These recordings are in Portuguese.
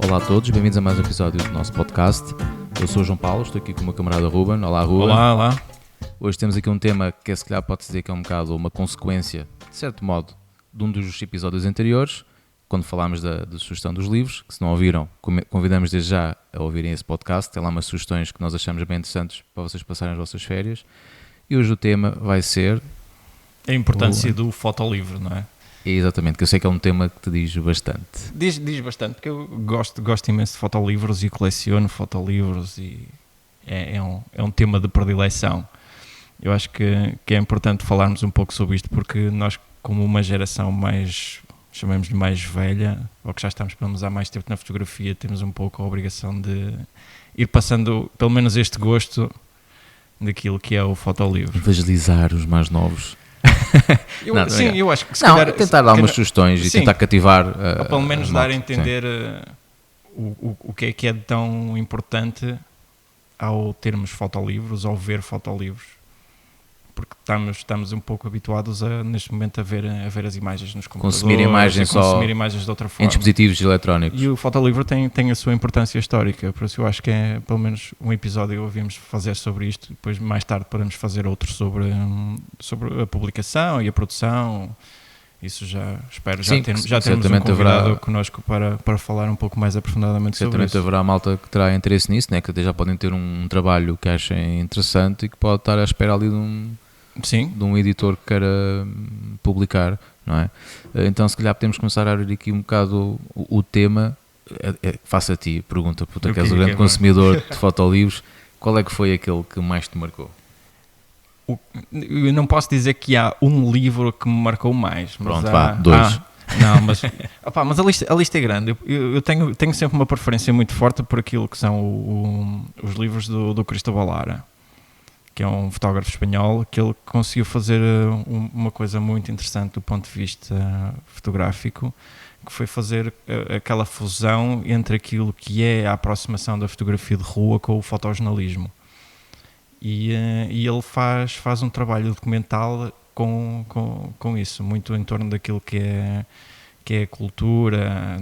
Olá a todos, bem-vindos a mais um episódio do nosso podcast. Eu sou o João Paulo, estou aqui com o meu camarada Ruben. Olá, Ruben. Olá. Hoje temos aqui um tema que se calhar pode dizer que é um bocado uma consequência, de certo modo, de um dos episódios anteriores, quando falámos da sugestão dos livros, que se não ouviram, convidamos desde já a ouvirem esse podcast. Tem lá umas sugestões que nós achamos bem interessantes para vocês passarem as vossas férias. E hoje o tema vai ser... A importância do fotolivro, não é? Exatamente, que eu sei que é um tema que te diz bastante. Diz bastante, porque eu gosto imenso de fotolivros e coleciono fotolivros e é um tema de predileção. Eu acho que é importante falarmos um pouco sobre isto, porque nós, como uma geração mais, chamamos-lhe mais velha, ou que já estamos há mais tempo na fotografia, temos um pouco a obrigação de ir passando, pelo menos este gosto daquilo que é o fotolivro. Evangelizar os mais novos. Eu acho que se calhar... tentar dar umas sugestões e tentar cativar... ou pelo menos dar a entender o que é tão importante ao termos fotolivros, ao ver fotolivros. Porque estamos um pouco habituados neste momento a ver as imagens nos computadores, consumir imagens de outra forma, em dispositivos eletrónicos. E o fotolivro tem a sua importância histórica, por isso eu acho que é pelo menos um episódio que ouvimos fazer sobre isto, depois mais tarde podemos fazer outro sobre a publicação e a produção. Isso já espero, já termos um convidado connosco para falar um pouco mais aprofundadamente sobre isso. Certamente haverá malta que terá interesse nisso, né? Que até já podem ter um trabalho que achem interessante e que pode estar à espera ali de um editor que queira publicar, não é? Então se calhar podemos começar a abrir aqui um bocado o tema. Faço a ti, pergunta, porque és o grande consumidor de fotolivros, qual é que foi aquele que mais te marcou? Eu não posso dizer que há um livro que me marcou mais. Mas pronto, vá, dois. Não, mas a lista é grande. Eu tenho sempre uma preferência muito forte por aquilo que são os livros do Cristóbal Lara, que é um fotógrafo espanhol, que ele conseguiu fazer uma coisa muito interessante do ponto de vista fotográfico, que foi fazer aquela fusão entre aquilo que é a aproximação da fotografia de rua com o fotojornalismo. E ele faz um trabalho documental com isso, muito em torno daquilo que é a cultura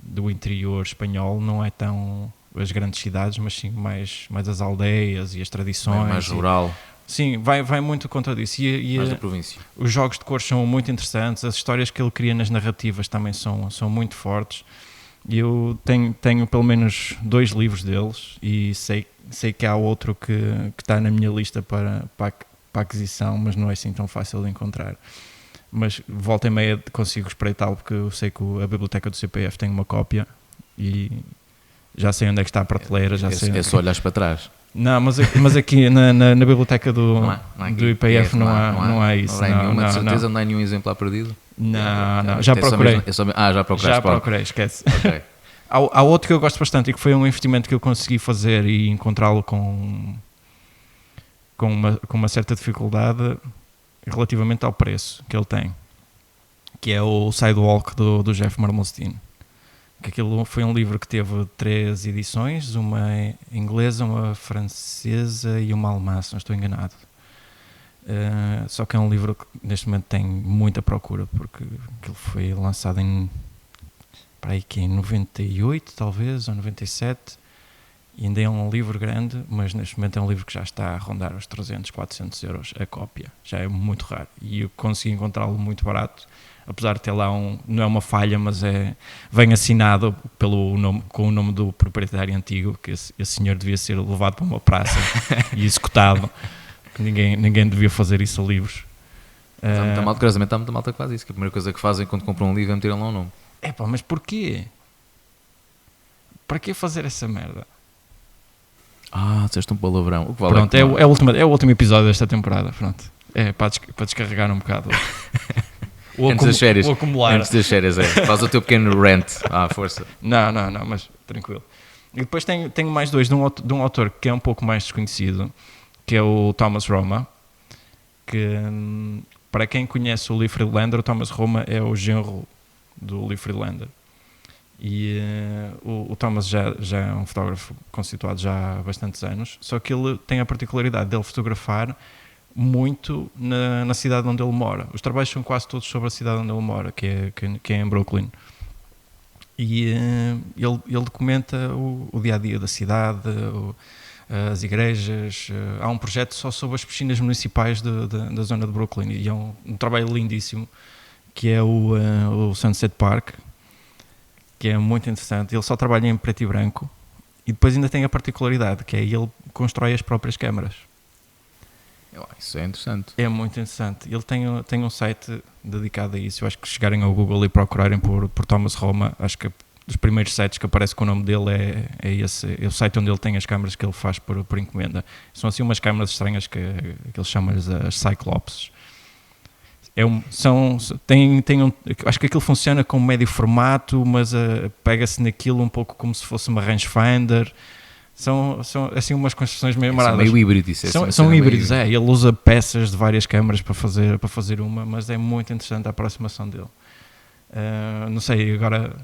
do interior espanhol. Não é tão as grandes cidades, mas sim mais as aldeias e as tradições. Mais rural. Sim, vai muito contra disso. Mais da província. Os jogos de cores são muito interessantes, as histórias que ele cria nas narrativas também são muito fortes. E eu tenho pelo menos 2 livros deles e sei que há outro que está na minha lista para aquisição, mas não é assim tão fácil de encontrar. Mas volta e meia consigo espreitá-lo, porque eu sei que a biblioteca do CPF tem uma cópia e já sei onde é que está a prateleira. É só olhares para trás. Não, mas aqui na biblioteca do IPF não há isso. Não, de certeza não há nenhum exemplar perdido? Não, já procurei. Já procuraste? Já procurei, esquece. Okay. Há outro que eu gosto bastante e que foi um investimento que eu consegui fazer e encontrá-lo com uma certa dificuldade relativamente ao preço que ele tem, que é o Sidewalk do Jeff Marmolstein. Que aquilo foi um livro que teve 3 edições, uma inglesa, uma francesa e uma alemã, se não estou enganado. Só que é um livro que neste momento tem muita procura, porque aquilo foi lançado em 98 talvez, ou 97, e ainda é um livro grande, mas neste momento é um livro que já está a rondar os 300, 400 euros a cópia. Já é muito raro e eu consegui encontrá-lo muito barato, apesar de ter lá não é uma falha, mas vem assinado com o nome do proprietário antigo, que esse senhor devia ser levado para uma praça e executado. Ninguém devia fazer isso a livros. Há muita malta que faz isso, que a primeira coisa que fazem quando compram um livro é meter lá o nome. Mas porquê? Para que fazer essa merda? Disseste um palavrão. O que vale pronto, é o último episódio desta temporada. Pronto. É para descarregar um bocado. Antes das férias. O acumular. Antes das férias, faz o teu pequeno rant. Força. Não, mas tranquilo. E depois tenho mais 2 de um autor que é um pouco mais desconhecido, que é o Thomas Roma, que para quem conhece o Lee Friedlander, o Thomas Roma é o genro do Lee Friedlander. E o Thomas já é um fotógrafo conceituado já há bastantes anos, só que ele tem a particularidade de ele fotografar muito na cidade onde ele mora. Os trabalhos são quase todos sobre a cidade onde ele mora, que é em Brooklyn. e ele documenta o dia-a-dia da cidade, as igrejas. Há um projeto só sobre as piscinas municipais da zona de Brooklyn, e é um trabalho lindíssimo, que é o Sunset Park, que é muito interessante. Ele só trabalha em preto e branco, e depois ainda tem a particularidade, que é ele constrói as próprias câmaras. Isso é interessante. É muito interessante. Ele tem um site dedicado a isso. Eu acho que se chegarem ao Google e procurarem por Thomas Roma, acho que dos primeiros sites que aparece com o nome dele é o site onde ele tem as câmaras que ele faz por encomenda. São assim umas câmaras estranhas que ele chama-lhes as Cyclopses. Acho que aquilo funciona com médio formato, mas pega-se naquilo um pouco como se fosse uma rangefinder. São assim umas construções meio maradas. São meio híbridos. São híbridos, ele usa peças de várias câmaras para fazer uma, mas é muito interessante a aproximação dele. Não sei, agora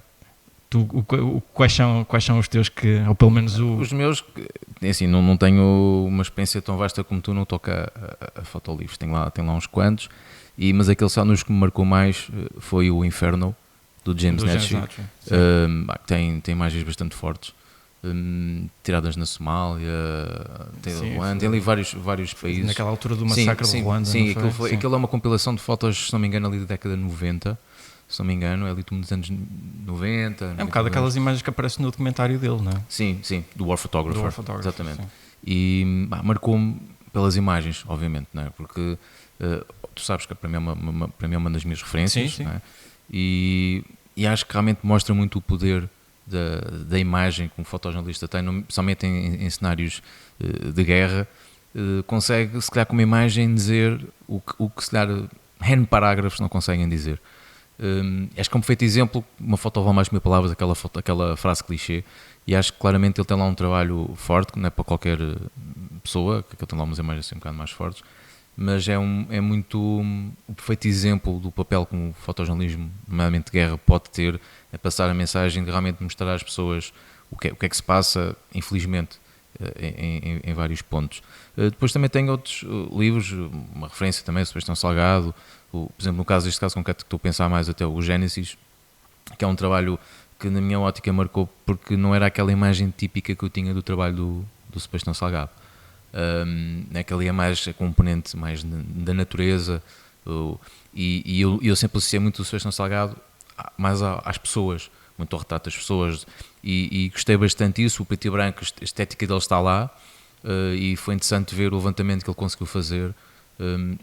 quais são os teus que, ou pelo menos os meus, assim, não tenho uma experiência tão vasta como tu, não toca a fotolivros, tem lá uns quantos, mas aquele só nos que me marcou mais foi o Inferno, do James Netchie, tem imagens bastante fortes. Tiradas na Somália, tem ali vários países. Naquela altura do massacre de Ruanda. Sim, aquilo é uma compilação de fotos, se não me engano, ali da década de 90, se não me engano, é ali dos anos 90. É um bocado aquelas imagens que aparecem no documentário dele, não é? Sim, do War Photographer. Exatamente. Sim. E marcou-me pelas imagens, obviamente, não é? Porque tu sabes que para mim é uma das minhas referências, sim. Não é? E acho que realmente mostra muito o poder da imagem que um fotojornalista tem, principalmente em cenários de guerra, consegue, se calhar, com uma imagem dizer o que se calhar N parágrafos não conseguem dizer. Acho que é um perfeito exemplo, uma foto vale mais que 1000 palavras, aquela frase clichê, e acho que claramente ele tem lá um trabalho forte, que não é para qualquer pessoa, que ele tem lá umas imagens assim um bocado mais fortes, mas é muito o perfeito exemplo do papel que um fotojornalismo, nomeadamente de guerra, pode ter, é passar a mensagem de realmente mostrar às pessoas o que é que se passa, infelizmente, em vários pontos. Depois também tenho outros livros, uma referência também, Sebastião Salgado, por exemplo, no caso deste caso concreto que estou a pensar mais até o Gênesis, que é um trabalho que na minha ótica marcou porque não era aquela imagem típica que eu tinha do trabalho do Sebastião Salgado. Aquele é mais a componente mais da natureza, e eu sempre associei muito o Sebastião Salgado mais às pessoas, muito ao retrato das pessoas, e gostei bastante disso. O preto e branco, a estética dele está lá, e foi interessante ver o levantamento que ele conseguiu fazer,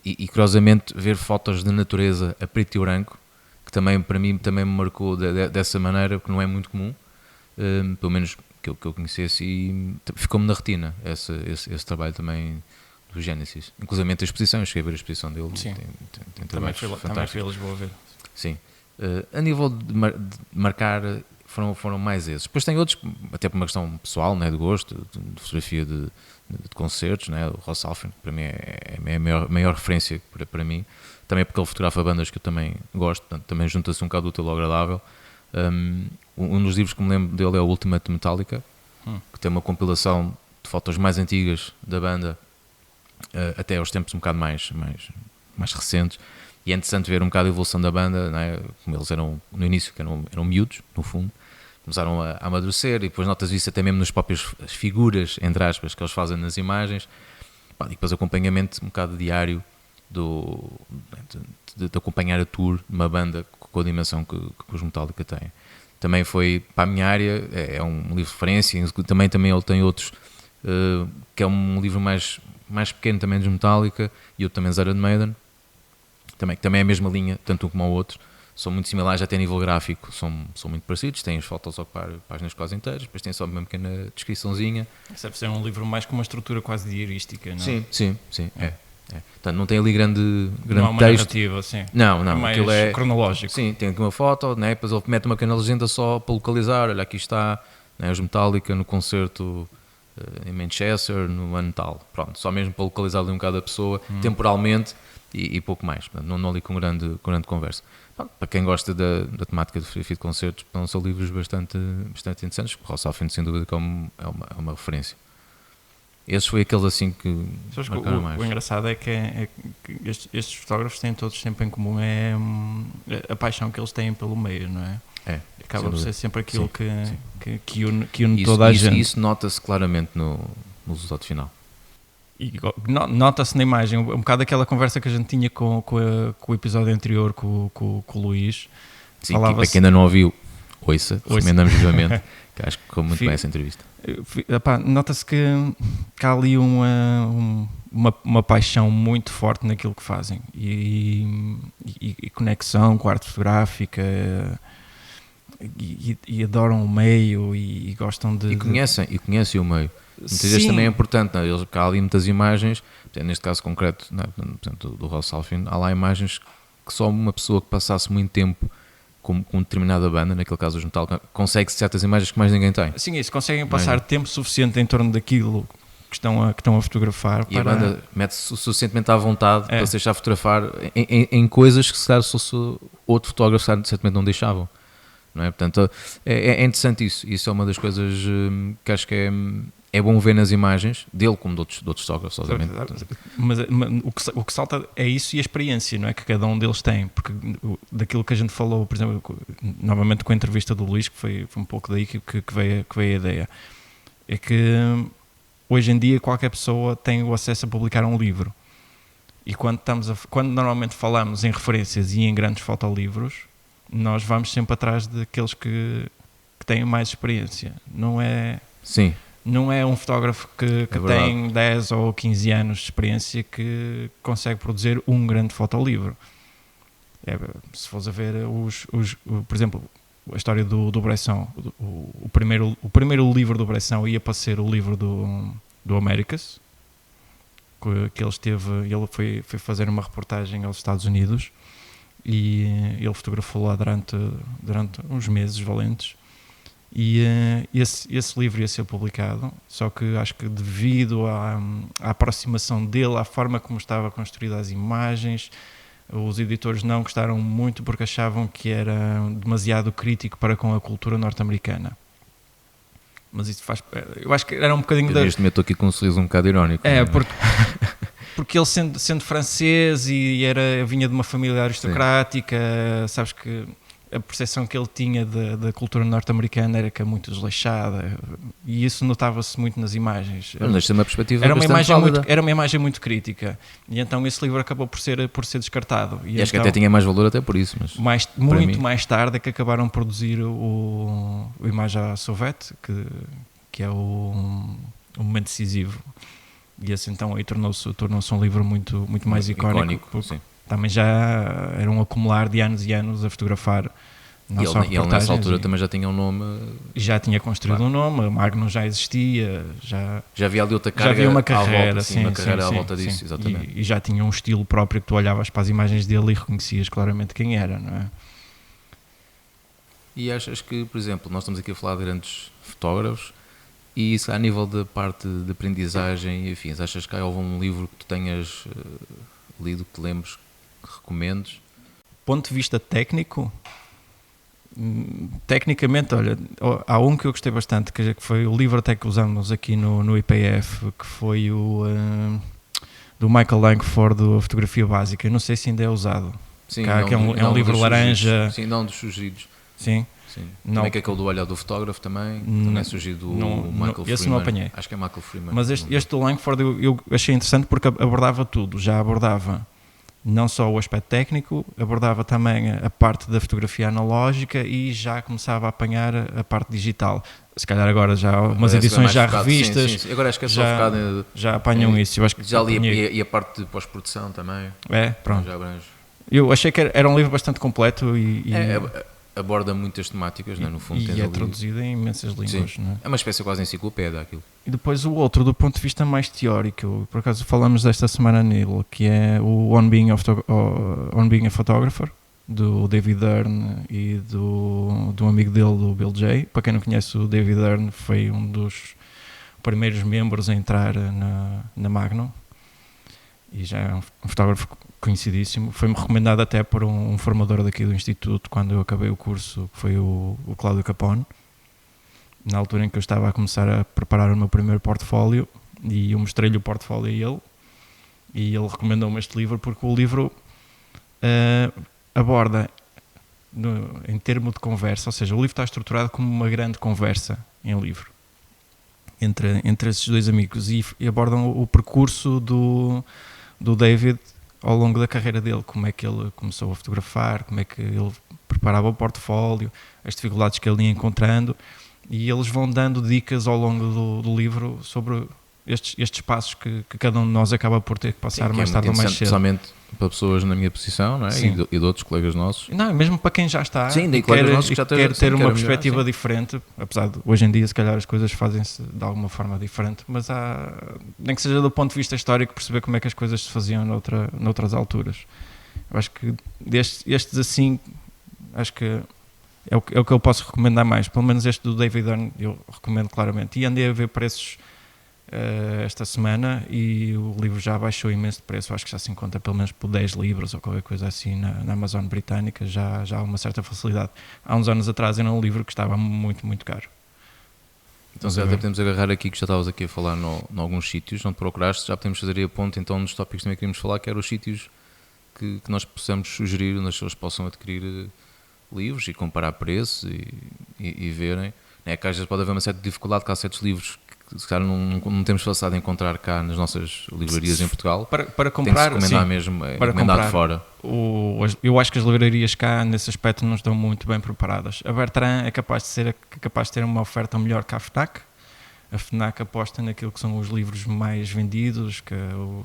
e curiosamente ver fotos de natureza a preto e branco, que também para mim também me marcou dessa maneira, que não é muito comum, pelo menos que eu conhecesse, e ficou-me na retina esse trabalho também do Gênesis. Inclusive a exposição, eu cheguei a ver a exposição dele. Sim. Tem trabalhos fantásticos. Também fui a Lisboa ver. Sim. A nível de marcar, foram mais esses. Depois tem outros, até por uma questão pessoal, né, de gosto, de fotografia de concertos, né, o Ross Alfred, para mim é a maior referência para mim, também porque ele fotografa bandas que eu também gosto, portanto, também junta-se um bocado útil ao agradável. Um dos livros que me lembro dele é o Ultimate Metallica, que tem uma compilação de fotos mais antigas da banda, até aos tempos um bocado mais recentes, e é interessante ver um bocado a evolução da banda, né? Como eles eram no início, que eram miúdos, no fundo, começaram a amadurecer, e depois notas isso até mesmo nas próprias figuras, entre aspas, que eles fazem nas imagens, e depois acompanhamento um bocado diário de acompanhar a tour de uma banda com a dimensão que os Metallica têm. Também foi para a minha área, é um livro de referência. Também ele tem outros, que é um livro mais pequeno também dos Metallica, e outro também Iron Maiden, que também é a mesma linha, tanto um como o outro. São muito similares, até a nível gráfico são muito parecidos, têm as fotos a ocupar páginas quase inteiras, depois tem só uma pequena descriçãozinha. Isso deve ser um livro mais com uma estrutura quase diarística, não é? Sim, é. Portanto, não tem ali grande não há uma texto. Narrativa, assim. Não, mais aquilo é cronológico. Sim, tem aqui uma foto, né? Depois ele mete uma pequena legenda só para localizar. Olha, aqui está, né, os Metallica no concerto em Manchester, no ano tal. Pronto, só mesmo para localizar ali um bocado a pessoa, temporalmente, e pouco mais. Portanto, não ali com grande conversa. Pronto, para quem gosta da temática de fotografia de concertos, são livros bastante interessantes. O Ross Alfred, sem dúvida, que é uma referência. Esses foi aqueles assim que marcaram mais. O engraçado é que estes fotógrafos têm todos sempre em comum a paixão que eles têm pelo meio, não é? Acaba por ser sempre aquilo que une toda a gente. Isso nota-se claramente no resultado final. E nota-se na imagem, um bocado aquela conversa que a gente tinha com o episódio anterior com o Luís. Sim, para quem ainda não ouviu, ouça. Recomendamos vivamente, que acho que ficou muito bem essa entrevista. Nota-se que há ali uma paixão muito forte naquilo que fazem e conexão com a arte fotográfica e adoram o meio e gostam de... E conhecem o meio. Muitas vezes também é importante, não é? Há ali muitas imagens, neste caso concreto, não é? Portanto, do Ross Alfin, há lá imagens que só uma pessoa que passasse muito tempo com determinada banda, naquele caso os Metallica, consegue certas imagens que mais ninguém tem. Sim, isso, conseguem passar tempo suficiente em torno daquilo que estão a fotografar. E a banda mete-se suficientemente à vontade para se deixar fotografar em coisas que se calhar se fosse outro fotógrafo certamente não deixavam. Não é? Portanto, é interessante isso. Isso é uma das coisas que acho que é bom ver nas imagens, dele como de outros fotógrafos, obviamente. Mas o que salta é isso e a experiência, não é? Que cada um deles tem. Porque daquilo que a gente falou, por exemplo, novamente com a entrevista do Luís, que foi um pouco daí que veio a ideia, é que hoje em dia qualquer pessoa tem o acesso a publicar um livro. E quando normalmente falamos em referências e em grandes fotolivros, nós vamos sempre atrás daqueles que têm mais experiência. Não é... Sim. Não é um fotógrafo que tem 10 ou 15 anos de experiência que consegue produzir um grande fotolivro. Se fores a ver por exemplo, a história do Bresson, o primeiro livro do Bresson ia para ser o livro do Americas, que ele foi fazer uma reportagem aos Estados Unidos e ele fotografou lá durante uns meses valentes. E esse livro ia ser publicado, só que acho que devido à aproximação dele, à forma como estava construída as imagens, os editores não gostaram muito porque achavam que era demasiado crítico para com a cultura norte-americana. Mas isso eu acho que era um bocadinho... Neste momento estou aqui com um sorriso um bocado irónico. Porque ele sendo francês e vinha de uma família aristocrática, sabes que... A percepção que ele tinha da cultura norte-americana era que é muito desleixada e isso notava-se muito nas imagens. Mas uma perspectiva era uma imagem muito crítica e então esse livro acabou por ser descartado. E acho que até tinha mais valor até por isso. Mas muito mais tarde é que acabaram por produzir o Image à Sauvette, que é o momento decisivo. E esse então aí tornou-se um livro muito mais icónico. Sim. Também já era um acumular de anos e anos a fotografar. E ele nessa altura também já tinha um nome. Já tinha construído um nome, a Magnum já existia. Já havia ali outra carga. Já havia uma carreira, uma carreira à volta disso, exatamente. E já tinha um estilo próprio que tu olhavas para as imagens dele e reconhecias claramente quem era, não é? E achas que, por exemplo, nós estamos aqui a falar de grandes fotógrafos e isso a nível da parte de aprendizagem e afins, achas que há algum livro que tu tenhas lido, que te lembres, recomendes? Ponto de vista técnico, tecnicamente, olha, há um que eu gostei bastante, que foi o livro até que usamos aqui no IPF, que foi o do Michael Langford, a Fotografia Básica. Eu não sei se ainda é usado. Sim, é um livro laranja. Sim, não dos sugeridos. Sim. Não. Também que é aquele do Olhar do Fotógrafo também é sugerido do Michael Freeman. Esse não apanhei. Acho que é Michael Freeman. Mas este do Langford eu achei interessante porque abordava tudo. Já abordava não só o aspecto técnico, abordava também a parte da fotografia analógica e já começava a apanhar a parte digital. Se calhar agora já há umas edições já focado, revistas. Sim. Agora acho que é só focado já apanham isso. Eu acho que já ali e a parte de pós-produção também. Pronto. Já abrange. Eu achei que era um livro bastante completo aborda muitas temáticas, não é? No fundo. E é traduzido em imensas línguas. Não é? É uma espécie quase de enciclopédia aquilo. E depois o outro, do ponto de vista mais teórico, por acaso falamos desta semana nele, que é o On Being a Photographer, do David Earn e do amigo dele, do Bill Jay. Para quem não conhece, o David Earn foi um dos primeiros membros a entrar na Magnum e já é um fotógrafo conhecidíssimo. Foi-me recomendado até por um formador daqui do Instituto quando eu acabei o curso, que foi o Cláudio Capone, na altura em que eu estava a começar a preparar o meu primeiro portfólio, e eu mostrei-lhe o portfólio a ele e ele recomendou-me este livro porque o livro aborda em termo de conversa, ou seja, o livro está estruturado como uma grande conversa em livro entre esses dois amigos e abordam o percurso do David ao longo da carreira dele, como é que ele começou a fotografar, como é que ele preparava o portfólio, as dificuldades que ele ia encontrando, e eles vão dando dicas ao longo do livro sobre estes passos que cada um de nós acaba por ter que passar mais tarde ou mais cedo. Especialmente para pessoas na minha posição, não é? E de outros colegas nossos. Não, mesmo para quem já está e quer ter uma perspectiva diferente, apesar de hoje em dia se calhar as coisas fazem-se de alguma forma diferente, mas nem que seja do ponto de vista histórico, perceber como é que as coisas se faziam noutras alturas. Eu acho que estes assim, acho que é o que eu posso recomendar mais, pelo menos este do David Erne eu recomendo claramente, e andei a ver preços esta semana e o livro já baixou imenso de preço, acho que já se encontra pelo menos por 10 libras ou qualquer coisa assim na Amazon britânica, já há uma certa facilidade. Há uns anos atrás era um livro que estava muito, muito caro. Então já podemos agarrar aqui, que já estavas aqui a falar em alguns sítios onde procuraste, já podemos fazer aí a ponte então nos tópicos que também queríamos falar, que eram os sítios que nós possamos sugerir, onde as pessoas possam adquirir livros e comparar preços e verem. É que às vezes pode haver uma certa dificuldade, que há certos livros que se calhar não temos facilidade a encontrar cá nas nossas livrarias em Portugal. Para comprar, tem que se recomendar mesmo, para recomendar de fora. Eu acho que as livrarias cá nesse aspecto não estão muito bem preparadas. A Bertrand é capaz de ter uma oferta melhor que a FNAC. A FNAC aposta naquilo que são os livros mais vendidos, que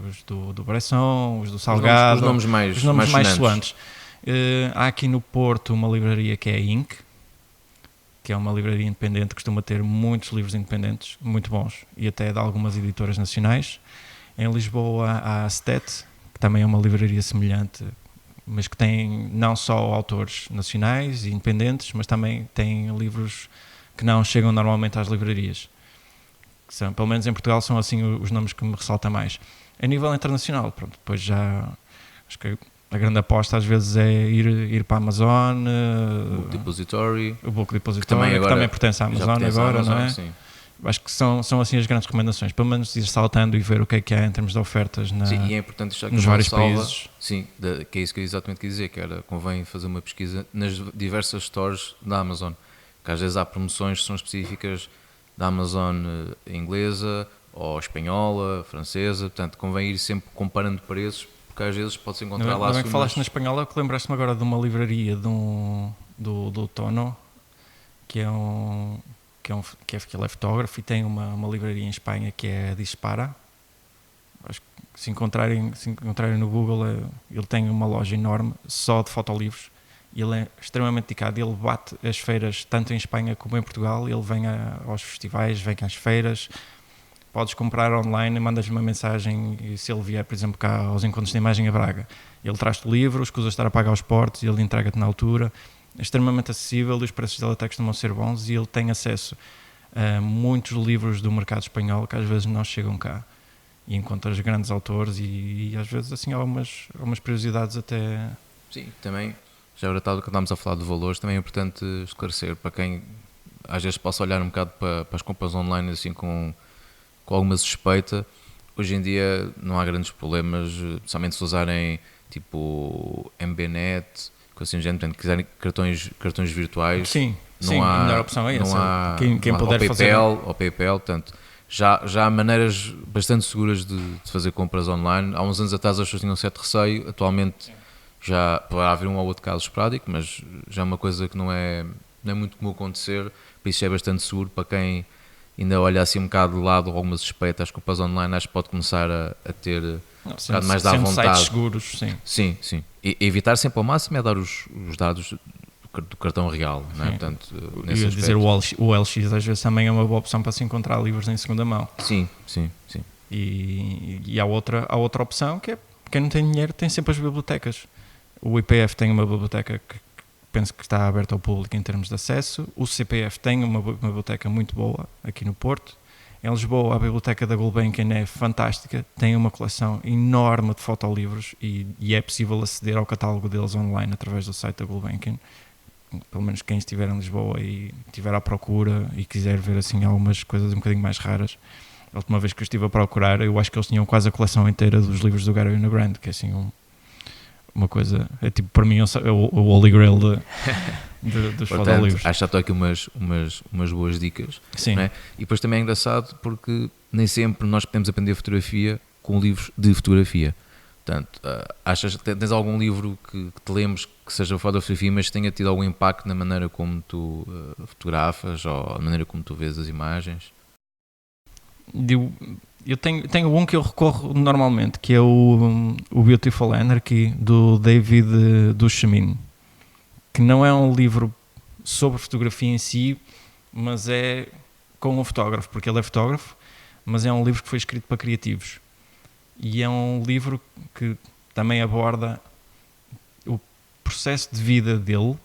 os do Bresson, os do Salgado, os nomes mais soantes. Há aqui no Porto uma livraria que é a Inc., que é uma livraria independente, costuma ter muitos livros independentes, muito bons, e até de algumas editoras nacionais. Em Lisboa há a Stet, que também é uma livraria semelhante, mas que tem não só autores nacionais e independentes, mas também tem livros que não chegam normalmente às livrarias. Que são, pelo menos em Portugal, são assim os nomes que me ressaltam mais. A nível internacional, pronto, depois já acho que a grande aposta às vezes é ir para a Amazon, o Book Depository, que também pertence à Amazon agora, não é? Sim. Acho que são assim as grandes recomendações, pelo menos ir saltando e ver o que é em termos de ofertas sim, e é importante já que nos vários países. Sim, que é isso que eu exatamente quis dizer, que era, convém fazer uma pesquisa nas diversas stores da Amazon, que às vezes há promoções que são específicas da Amazon inglesa ou espanhola, francesa, portanto convém ir sempre comparando preços, porque às vezes pode-se encontrar lá... Não é que falaste na espanhola, que lembraste-me agora de uma livraria do Tono, que ele é fotógrafo e tem uma livraria em Espanha que é Dispara. Acho que se encontrarem no Google, ele tem uma loja enorme só de fotolivros e ele é extremamente dedicado. Ele bate as feiras tanto em Espanha como em Portugal, ele vem aos festivais, vem às feiras. Podes comprar online, mandas-lhe uma mensagem e se ele vier, por exemplo, cá aos Encontros de Imagem a Braga, ele traz-te o livro, escusas de estar a pagar os portos e ele entrega-te na altura. É extremamente acessível e os preços dele até costumam ser bons e ele tem acesso a muitos livros do mercado espanhol que às vezes não chegam cá e encontras grandes autores e às vezes assim há umas curiosidades até... Sim, também, já agora que estávamos a falar de valores, também é importante esclarecer para quem às vezes possa olhar um bocado para as compras online assim com alguma suspeita. Hoje em dia não há grandes problemas, especialmente se usarem tipo MBNet, assim, portanto, quiserem cartões virtuais. Sim, a melhor opção é essa. Quem puder fazer ou PayPal, portanto, já há maneiras bastante seguras de fazer compras online. Há uns anos atrás as pessoas tinham certo receio, atualmente já poderá haver um ou outro caso esporádico, mas já é uma coisa que não é muito comum acontecer, por isso é bastante seguro para quem ainda olha assim um bocado de lado alguma suspeita. As compras online acho que pode começar a ter um bocado mais da vontade. Sites seguros, sim. Sim. E evitar sempre ao máximo é dar os dados do cartão real, não é? Portanto, nesse aspecto. Dizer o LX às vezes também é uma boa opção para se encontrar livros em segunda mão. Sim. E há outra opção que é, quem não tem dinheiro tem sempre as bibliotecas. O IPF tem uma biblioteca que penso que está aberta ao público em termos de acesso. O CPF tem uma biblioteca muito boa aqui no Porto. Em Lisboa, a biblioteca da Gulbenkian é fantástica, tem uma coleção enorme de fotolivros e é possível aceder ao catálogo deles online através do site da Gulbenkian. Pelo menos quem estiver em Lisboa e estiver à procura e quiser ver assim algumas coisas um bocadinho mais raras. A última vez que eu estive a procurar, eu acho que eles tinham quase a coleção inteira dos livros do Gary Grant, que é assim uma coisa, é tipo, para mim é o Holy Grail dos fotolivros. Acho que já estou aqui umas boas dicas. Sim. Não é? E depois também é engraçado porque nem sempre nós podemos aprender fotografia com livros de fotografia. Portanto, tens algum livro que te lembres que seja fora da fotografia, mas tenha tido algum impacto na maneira como tu fotografas ou na maneira como tu vês as imagens? Eu tenho um que eu recorro normalmente, que é o Beautiful Anarchy, do David Duchamine, que não é um livro sobre fotografia em si, mas é com um fotógrafo, porque ele é fotógrafo, mas é um livro que foi escrito para criativos. E é um livro que também aborda o processo de vida dele,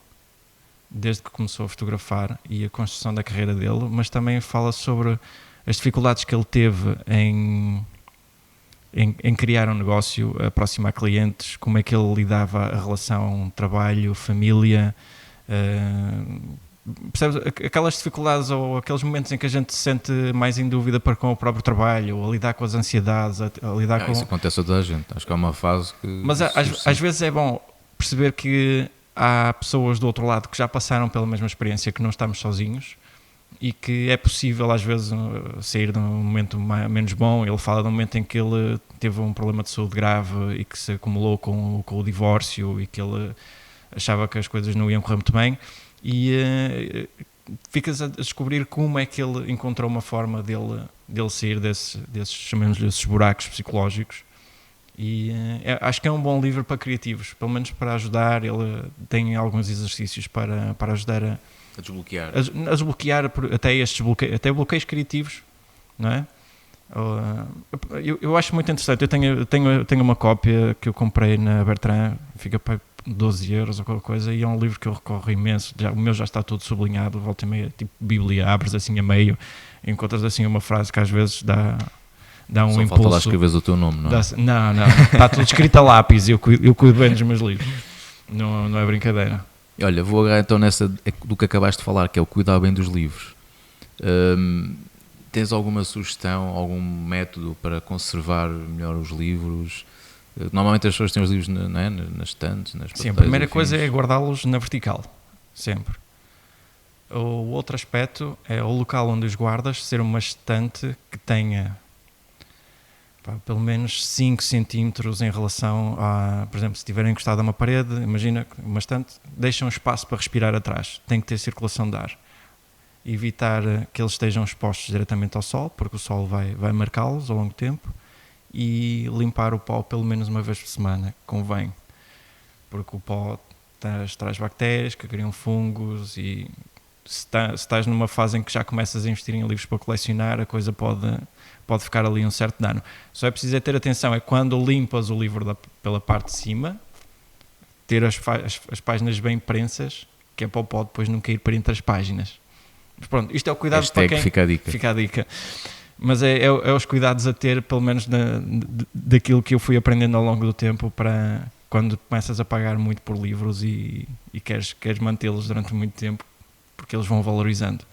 desde que começou a fotografar, e a construção da carreira dele, mas também fala sobre as dificuldades que ele teve em criar um negócio, aproximar clientes, como é que ele lidava a relação trabalho, família, percebes? Aquelas dificuldades ou aqueles momentos em que a gente se sente mais em dúvida para com o próprio trabalho, a lidar com as ansiedades, a lidar com... Isso acontece a toda a gente, acho que é uma fase que... Mas às vezes é bom perceber que há pessoas do outro lado que já passaram pela mesma experiência, que não estamos sozinhos, e que é possível às vezes sair de um momento menos bom. Ele fala de um momento em que ele teve um problema de saúde grave e que se acumulou com o divórcio e que ele achava que as coisas não iam correr muito bem, e ficas a descobrir como é que ele encontrou uma forma dele sair desses buracos psicológicos. E acho que é um bom livro para criativos, pelo menos para ajudar. Ele tem alguns exercícios para ajudar a desbloquear até bloqueios criativos, não é? Eu acho muito interessante. Eu tenho uma cópia que eu comprei na Bertrand, fica para 12 euros ou qualquer coisa, e é um livro que eu recorro imenso. O meu já está todo sublinhado, volta e meia, tipo Bíblia, abres assim a meio, encontras assim uma frase que às vezes dá um Só impulso. falta lá escreveres o teu nome, não é? Não, está tudo escrito a lápis, eu cuido bem dos meus livros, não é brincadeira. Olha, vou agarrar então nessa do que acabaste de falar, que é o cuidar bem dos livros. Tens alguma sugestão, algum método para conservar melhor os livros? Normalmente as pessoas têm os livros nas estantes, nas prateleiras. Sim, a primeira coisa é guardá-los na vertical, sempre. O outro aspecto é o local onde os guardas ser uma estante que tenha pelo menos 5 centímetros em relação a, por exemplo, se estiverem encostado a uma parede, imagina uma estante, deixa um espaço para respirar atrás, tem que ter circulação de ar. Evitar que eles estejam expostos diretamente ao sol, porque o sol vai marcá-los ao longo do tempo, e limpar o pó pelo menos uma vez por semana, convém, porque o pó traz bactérias que criam fungos, e se estás numa fase em que já começas a investir em livros para colecionar, a coisa pode ficar ali um certo dano. Só é preciso ter atenção, é quando limpas o livro pela parte de cima, ter as páginas bem prensas, que é para o pó depois não cair para entre as páginas. Mas pronto, isto é o cuidado Hashtag para quem... Fica a dica. Mas é os cuidados a ter, pelo menos daquilo que eu fui aprendendo ao longo do tempo, para quando começas a pagar muito por livros e queres mantê-los durante muito tempo, porque eles vão valorizando.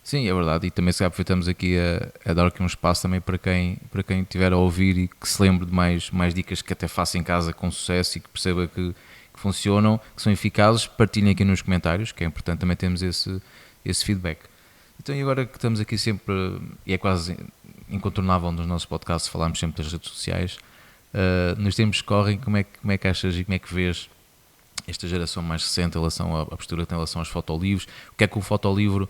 Sim, é verdade, e também se aproveitamos aqui a dar aqui um espaço também para quem estiver a ouvir e que se lembre de mais dicas que até faça em casa com sucesso e que perceba que funcionam, que são eficazes, partilhem aqui nos comentários, que é importante também termos esse feedback. Então, e agora que estamos aqui sempre, e é quase incontornável nos nossos podcasts, falarmos sempre das redes sociais, nos tempos que correm, como é que achas e como é que vês esta geração mais recente em relação à postura que tem em relação aos fotolivros? O que é que o fotolivro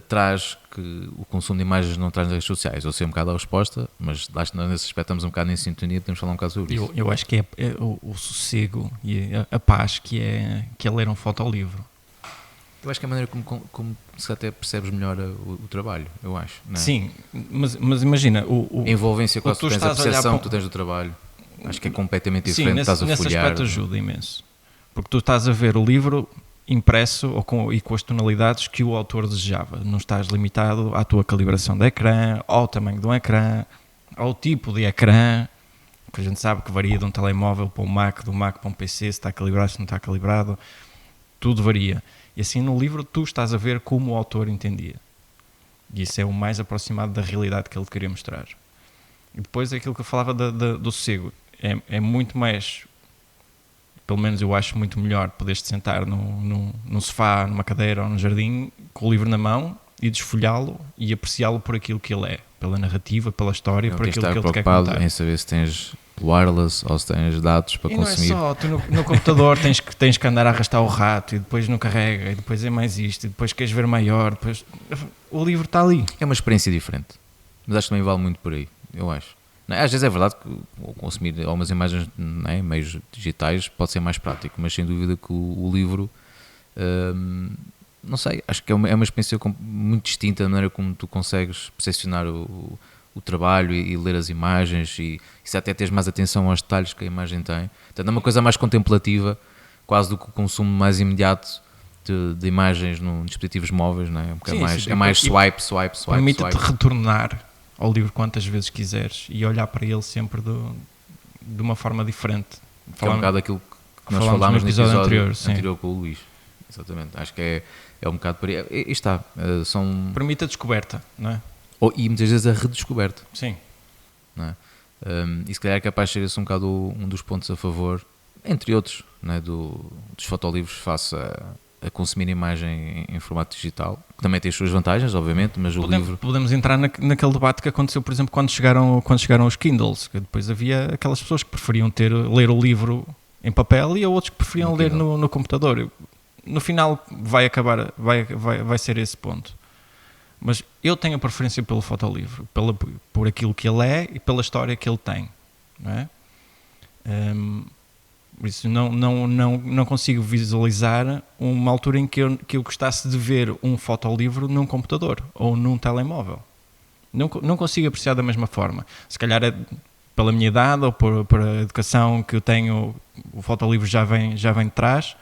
traz que o consumo de imagens não traz nas redes sociais? Eu sei um bocado a resposta, mas acho que nesse aspecto estamos um bocado em sintonia, podemos falar um bocado sobre isso. Eu acho que é o sossego e a paz que é ler um fotolivro. Eu acho que é a maneira como se até percebes melhor o trabalho, eu acho. Não é? Sim, mas imagina... A envolvência com a percepção que tu tens do trabalho. Acho que é completamente diferente. Sim, estás a nesse folhear. aspecto ajuda imenso. Porque tu estás a ver o livro impresso e com as tonalidades que o autor desejava. Não estás limitado à tua calibração de ecrã, ao tamanho do ecrã, ao tipo de ecrã, que a gente sabe que varia de um telemóvel para um Mac, do Mac para um PC, se está calibrado, se não está calibrado, tudo varia. E assim no livro tu estás a ver como o autor entendia. E isso é o mais aproximado da realidade que ele queria mostrar. E depois aquilo que eu falava do sossego, é muito mais pelo menos eu acho muito melhor poderes-te sentar num sofá, numa cadeira ou num jardim com o livro na mão e desfolhá-lo e apreciá-lo por aquilo que ele é, pela narrativa, pela história, por aquilo que ele te quer contar. Em saber se tens wireless ou se tens dados para consumir. E não é só, tu no computador tens que andar a arrastar o rato e depois não carrega e depois é mais isto e depois queres ver maior, depois o livro está ali. É uma experiência diferente, mas acho que também vale muito por aí, eu acho. Às vezes é verdade que consumir algumas imagens, não é, meios digitais pode ser mais prático, mas sem dúvida que o livro, não sei, acho que é uma experiência muito distinta da maneira como tu consegues percepcionar o trabalho e ler as imagens e se até tens mais atenção aos detalhes que a imagem tem. Portanto, é uma coisa mais contemplativa, quase do que o consumo mais imediato de imagens nos dispositivos móveis, não é? Porque é mais swipe. Permite-te retornar ao livro quantas vezes quiseres e olhar para ele sempre de uma forma diferente. Que é um bocado aquilo que nós falámos no episódio anterior com o Luís. Exatamente. Acho que é um bocado por aí. E está. Permite a descoberta, não é? E muitas vezes a redescoberta. Sim. Não é? E se calhar é capaz de ser esse um bocado um dos pontos a favor, entre outros, não é? Dos fotolivros face a consumir imagem em formato digital, que também tem as suas vantagens, obviamente, mas o livro... Podemos entrar naquele debate que aconteceu, por exemplo, quando chegaram os Kindles, que depois havia aquelas pessoas que preferiam ler o livro em papel e outros que preferiam ler no computador. No final vai ser esse ponto. Mas eu tenho a preferência pelo fotolivro, por aquilo que ele é e pela história que ele tem, não é? Por isso não consigo visualizar uma altura em que eu gostasse de ver um fotolivro num computador ou num telemóvel. Não consigo apreciar da mesma forma. Se calhar é pela minha idade ou por a educação que eu tenho, o fotolivro já vem de trás.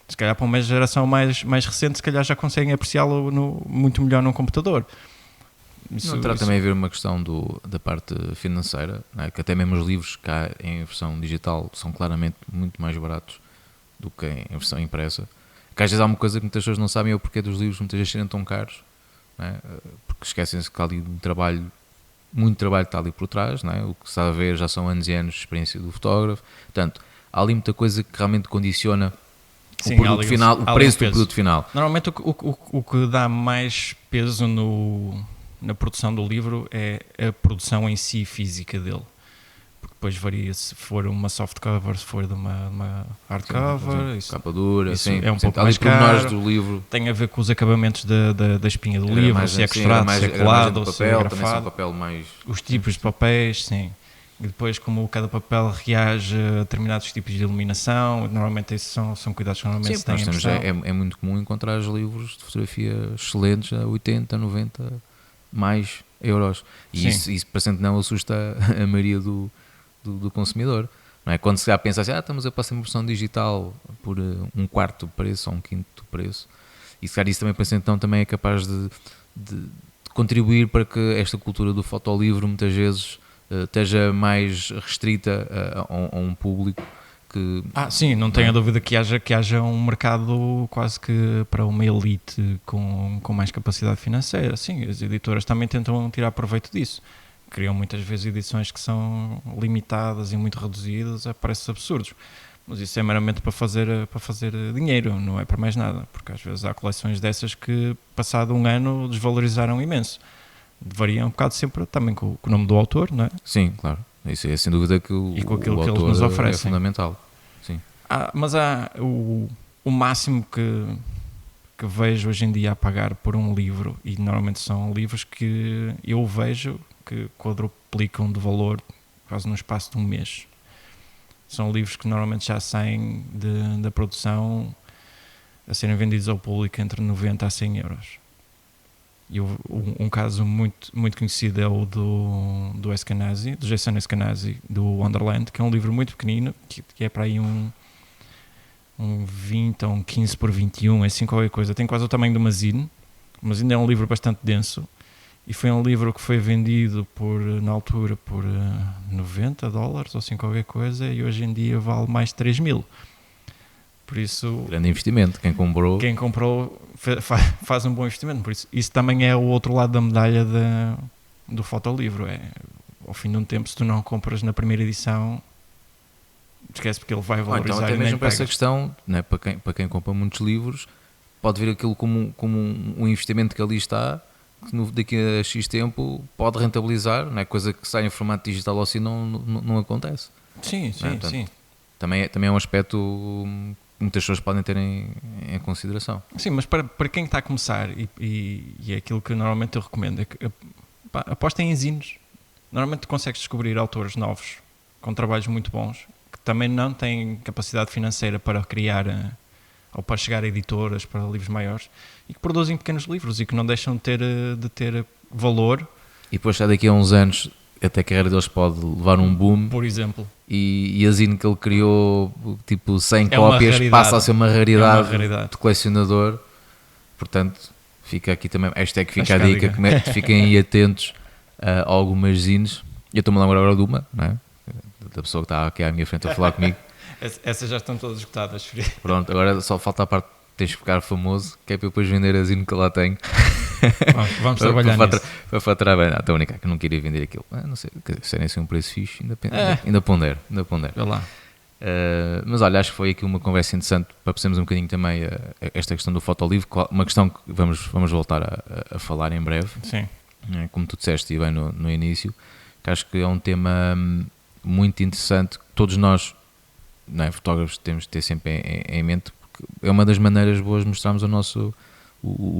Se calhar para uma geração mais recente, se calhar já conseguem apreciá-lo muito melhor num computador. Não terá também a ver uma questão da parte financeira, não é? Que até mesmo os livros cá em versão digital são claramente muito mais baratos do que em versão impressa. Que às vezes há uma coisa que muitas pessoas não sabem, é o porquê dos livros muitas vezes serem tão caros, não é? Porque esquecem-se que há ali muito trabalho que está ali por trás, não é? O que se está a ver já são anos e anos de experiência do fotógrafo. Portanto, há ali muita coisa que realmente condiciona o produto final, o preço do produto final. Normalmente o que dá mais peso na produção do livro é a produção em si física dele. Porque depois varia se for uma softcover, se for de uma hardcover. Capa dura, isso sim, é um pouco mais caro. Do livro. Tem a ver com os acabamentos da espinha do livro, se é costurado, se é colado, se é grafado. Papel mais... Os tipos de papéis, sim. E depois como cada papel reage a determinados tipos de iluminação, normalmente esses são cuidados que normalmente se têm em impressão. É muito comum encontrar livros de fotografia excelentes a 80, 90 mais euros. E isso parecendo não assusta a maioria do consumidor. Não é? Quando se já pensa assim, estamos a passar uma versão digital por um quarto do preço ou um quinto do preço. E se calhar isso também parecendo então também é capaz de contribuir para que esta cultura do fotolivro muitas vezes esteja mais restrita a um público que... sim, não tenho a dúvida que haja um mercado quase que para uma elite com mais capacidade financeira. Sim, as editoras também tentam tirar proveito disso. Criam muitas vezes edições que são limitadas e muito reduzidas a preços absurdos. Mas isso é meramente para fazer dinheiro, não é para mais nada. Porque às vezes há coleções dessas que, passado um ano, desvalorizaram imenso. Varia um bocado sempre também com o nome do autor, não é? Sim, claro. Isso é sem dúvida que o autor eles nos oferecem. É fundamental. Sim. Mas há o máximo que vejo hoje em dia a pagar por um livro, e normalmente são livros que eu vejo que quadruplicam de valor quase no espaço de um mês. São livros que normalmente já saem da produção a serem vendidos ao público entre 90 a 100 euros. E um caso muito, muito conhecido é o do Eskenazi, do Jason Eskenazi, do Wonderland, que é um livro muito pequenino, que é para aí um 20 ou um 15 por 21, é assim qualquer coisa. Tem quase o tamanho de uma zine, mas ainda é um livro bastante denso. E foi um livro que foi vendido na altura por $90 ou assim qualquer coisa, e hoje em dia vale mais de 3.000. Por isso, grande investimento. Quem comprou faz um bom investimento. Por isso também é o outro lado da medalha do fotolivro. Ao fim de um tempo, se tu não compras na primeira edição, esquece porque ele vai valorizar. Então até mesmo para essa questão, né, para quem compra muitos livros, pode ver aquilo como um investimento que ali está, que daqui a X tempo pode rentabilizar, não é? Coisa que sai em formato digital ou assim não acontece. Sim, sim, Portanto, sim. Também é um aspecto que muitas pessoas podem ter em consideração. Sim, mas para quem está a começar, e é aquilo que normalmente eu recomendo, é que apostem em zines. Normalmente tu consegues descobrir autores novos, com trabalhos muito bons, que também não têm capacidade financeira para criar ou para chegar a editoras, para livros maiores, e que produzem pequenos livros e que não deixam de ter valor. E depois, já daqui a uns anos, até a carreira deles pode levar um boom. Por exemplo. E a zine que ele criou, tipo 100 cópias, passa a ser uma raridade, de colecionador. Portanto, fica aqui também, esta fica a dica, fiquem aí atentos a algumas zines. Eu estou-me a lembrar agora de uma, não é? Da pessoa que está aqui à minha frente a falar comigo. Essas já estão todas esgotadas. Pronto, agora só falta a parte de tens de ficar famoso, que é para eu depois vender a zine que lá tenho. Vamos trabalhar nisso. Para faturar bem. Não, estou a brincar, que eu não queria vender aquilo. Não sei, se era assim um preço fixe, ainda pondero. Vê lá. Mas olha, acho que foi aqui uma conversa interessante para percebermos um bocadinho também esta questão do fotolivro, uma questão que vamos voltar a falar em breve. Sim. Como tu disseste e bem no início, que acho que é um tema muito interessante que todos nós, não é, fotógrafos, temos de ter sempre em mente, porque é uma das maneiras boas de mostrarmos o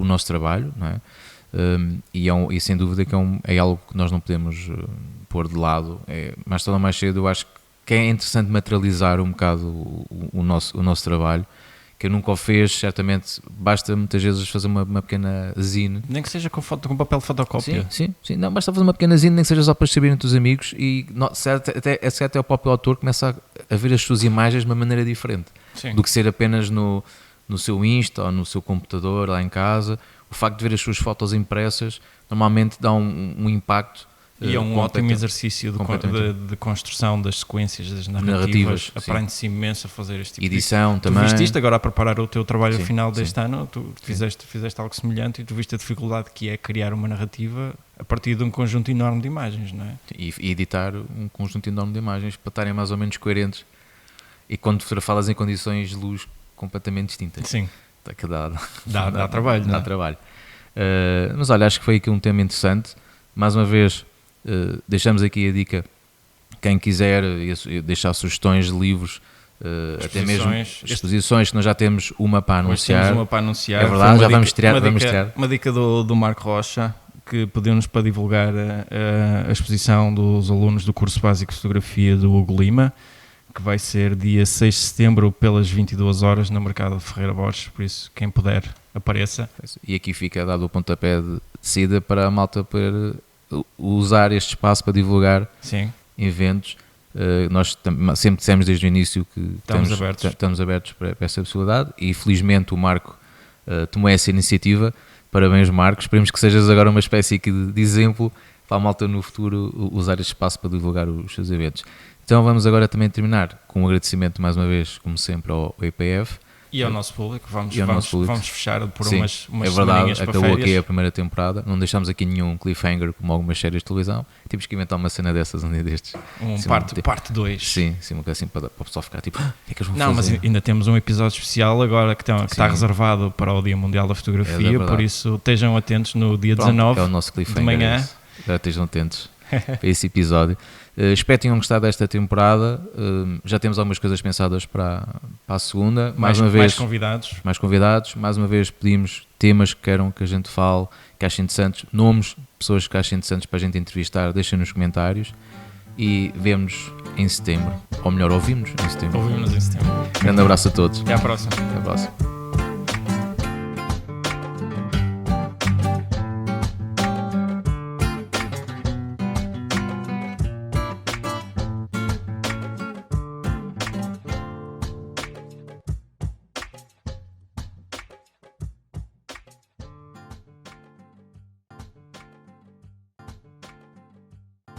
nosso trabalho, não é? E sem dúvida que é algo que nós não podemos pôr de lado. Mais tarde ou mais cedo eu acho que é interessante materializar um bocado o nosso trabalho, que eu nunca o fez, certamente basta muitas vezes fazer uma pequena zine. Nem que seja com papel de fotocópia. Sim, não, basta fazer uma pequena zine, nem que seja só para saberem dos amigos, e até o próprio autor começa a ver as suas imagens de uma maneira diferente. Sim. Do que ser apenas no seu Insta ou no seu computador lá em casa. O facto de ver as suas fotos impressas normalmente dá um impacto. E é um ótimo exercício de construção das sequências, das narrativas. Aprende-se imenso a fazer este tipo edição também. Tu viste isto agora a preparar o teu trabalho final deste ano, tu fizeste algo semelhante e tu viste a dificuldade que é criar uma narrativa a partir de um conjunto enorme de imagens, não é? E editar um conjunto enorme de imagens para estarem mais ou menos coerentes. E quando falas em condições de luz completamente distintas. Sim. Dá trabalho. Dá trabalho. Mas olha, acho que foi aqui um tema interessante. Mais uma vez, deixamos aqui a dica. Quem quiser deixar sugestões de livros, até mesmo exposições, que nós já temos uma para anunciar. É verdade, já vamos tirar. Uma dica do Marco Rocha, que pediu-nos para divulgar a exposição dos alunos do curso básico de fotografia do Hugo Lima, que vai ser dia 6 de setembro pelas 22 horas no Mercado de Ferreira Borges, por isso quem puder apareça. E aqui fica dado o pontapé de saída para a malta poder usar este espaço para divulgar eventos. Nós sempre dissemos desde o início que estamos abertos para essa possibilidade e felizmente o Marco tomou essa iniciativa. Parabéns, Marco, esperemos que sejas agora uma espécie de exemplo para a malta no futuro usar este espaço para divulgar os seus eventos. Então vamos agora também terminar com um agradecimento mais uma vez, como sempre, ao IPF. E ao nosso público, vamos fechar por umas é verdade, acabou aqui a primeira temporada, não deixámos aqui nenhum cliffhanger como algumas séries de televisão, temos que inventar uma cena dessas um dia destes. Parte 2. Sim, uma coisa assim para o pessoal ficar tipo, o que é que eles vão fazer? Mas ainda temos um episódio especial agora que está reservado para o Dia Mundial da Fotografia, por isso estejam atentos no dia 19 é o nosso cliffhanger de manhã. Já estejam atentos para esse episódio. Espero que tenham gostado desta temporada. Já temos algumas coisas pensadas para a segunda. Mais convidados. Mais uma vez pedimos temas que queiram que a gente fale, que achem interessantes, nomes, pessoas que achem interessantes para a gente entrevistar, deixem nos comentários e vemo-nos em setembro. Ou melhor, ouvimos em setembro. Grande abraço a todos. Até à próxima. Até à próxima.